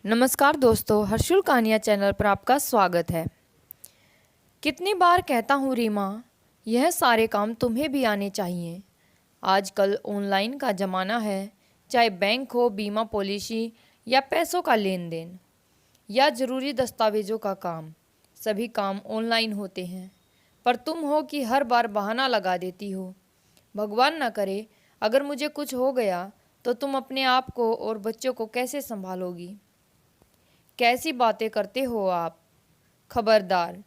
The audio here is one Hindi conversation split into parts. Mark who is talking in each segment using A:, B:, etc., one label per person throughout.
A: नमस्कार दोस्तों, हर्षुल कहानियाँ चैनल पर आपका स्वागत है। कितनी बार कहता हूँ रीमा, यह सारे काम तुम्हें भी आने चाहिए। आजकल ऑनलाइन का ज़माना है, चाहे बैंक हो, बीमा पॉलिसी या पैसों का लेन देन या ज़रूरी दस्तावेज़ों का काम, सभी काम ऑनलाइन होते हैं। पर तुम हो कि हर बार बहाना लगा देती हो। भगवान न करे अगर मुझे कुछ हो गया तो तुम अपने आप को और बच्चों को कैसे संभालोगी? कैसी बातें करते हो आप? खबरदार,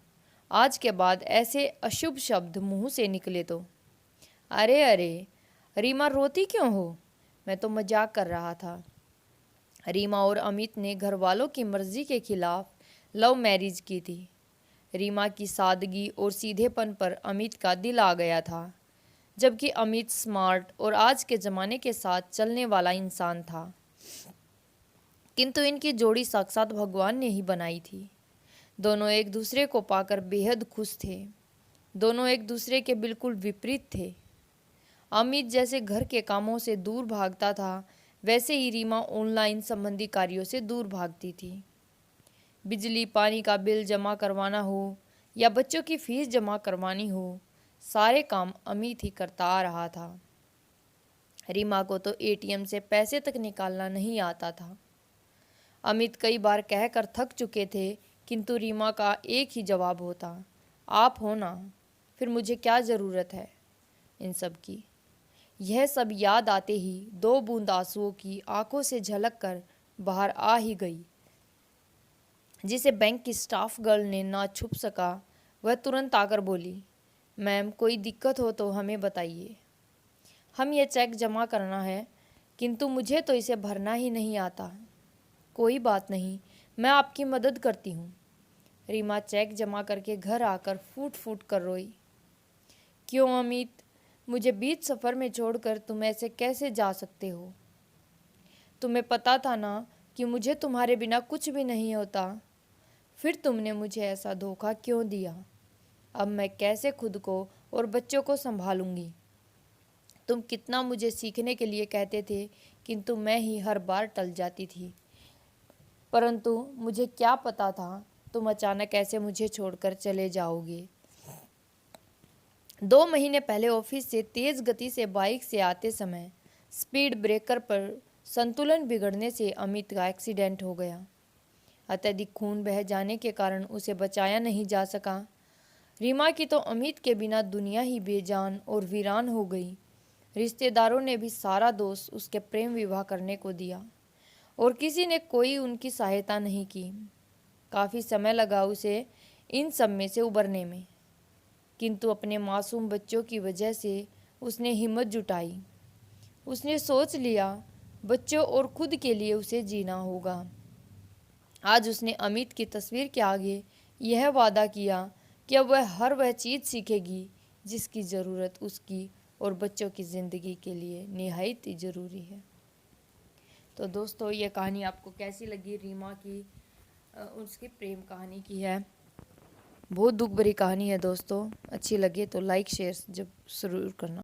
A: आज के बाद ऐसे अशुभ शब्द मुंह से निकले तो। अरे अरे, रीमा रोती क्यों हो? मैं तो मजाक कर रहा था। रीमा और अमित ने घर वालों की मर्जी के खिलाफ लव मैरिज की थी। रीमा की सादगी और सीधेपन पर अमित का दिल आ गया था, जबकि अमित स्मार्ट और आज के ज़माने के साथ चलने वाला इंसान था। किंतु इनकी जोड़ी साक्षात भगवान ने ही बनाई थी। दोनों एक दूसरे को पाकर बेहद खुश थे। दोनों एक दूसरे के बिल्कुल विपरीत थे। अमित जैसे घर के कामों से दूर भागता था, वैसे ही रीमा ऑनलाइन संबंधी कार्यों से दूर भागती थी। बिजली पानी का बिल जमा करवाना हो या बच्चों की फीस जमा करवानी हो, सारे काम अमित ही करता आ रहा था। रीमा को तो एटीएम से पैसे तक निकालना नहीं आता था। अमित कई बार कहकर थक चुके थे, किंतु रीमा का एक ही जवाब होता, आप हो ना, फिर मुझे क्या ज़रूरत है इन सब की। यह सब याद आते ही दो बूंद आंसुओं की आंखों से झलक कर बाहर आ ही गई, जिसे बैंक की स्टाफ गर्ल ने ना छुप सका। वह तुरंत आकर बोली, मैम कोई दिक्कत हो तो हमें बताइए। हम ये चेक जमा करना है, किंतु मुझे तो इसे भरना ही नहीं आता। कोई बात नहीं, मैं आपकी मदद करती हूँ। रीमा चेक जमा करके घर आकर फूट फूट कर रोई। क्यों अमित, मुझे बीच सफ़र में छोड़कर तुम ऐसे कैसे जा सकते हो? तुम्हें पता था ना कि मुझे तुम्हारे बिना कुछ भी नहीं होता। फिर तुमने मुझे ऐसा धोखा क्यों दिया? अब मैं कैसे खुद को और बच्चों को संभालूंगी? तुम कितना मुझे सीखने के लिए कहते थे, किंतु मैं ही हर बार टल जाती थी। परंतु मुझे क्या पता था तुम अचानक ऐसे मुझे छोड़कर चले जाओगे। 2 महीने पहले ऑफिस से तेज गति से बाइक से आते समय स्पीड ब्रेकर पर संतुलन बिगड़ने से अमित का एक्सीडेंट हो गया। अत्यधिक खून बह जाने के कारण उसे बचाया नहीं जा सका। रीमा की तो अमित के बिना दुनिया ही बेजान और वीरान हो गई। रिश्तेदारों ने भी सारा दोष उसके प्रेम विवाह करने को दिया और किसी ने कोई उनकी सहायता नहीं की। काफ़ी समय लगा उसे इन सब में से उबरने में, किंतु अपने मासूम बच्चों की वजह से उसने हिम्मत जुटाई। उसने सोच लिया, बच्चों और खुद के लिए उसे जीना होगा। आज उसने अमित की तस्वीर के आगे यह वादा किया कि अब वह चीज़ सीखेगी जिसकी ज़रूरत उसकी और बच्चों की ज़िंदगी के लिए निहायत ही ज़रूरी है। तो दोस्तों, ये कहानी आपको कैसी लगी? रीमा की उसकी प्रेम कहानी की है। बहुत दुख भरी कहानी है दोस्तों। अच्छी लगे तो लाइक शेयर जब ज़रूर करना।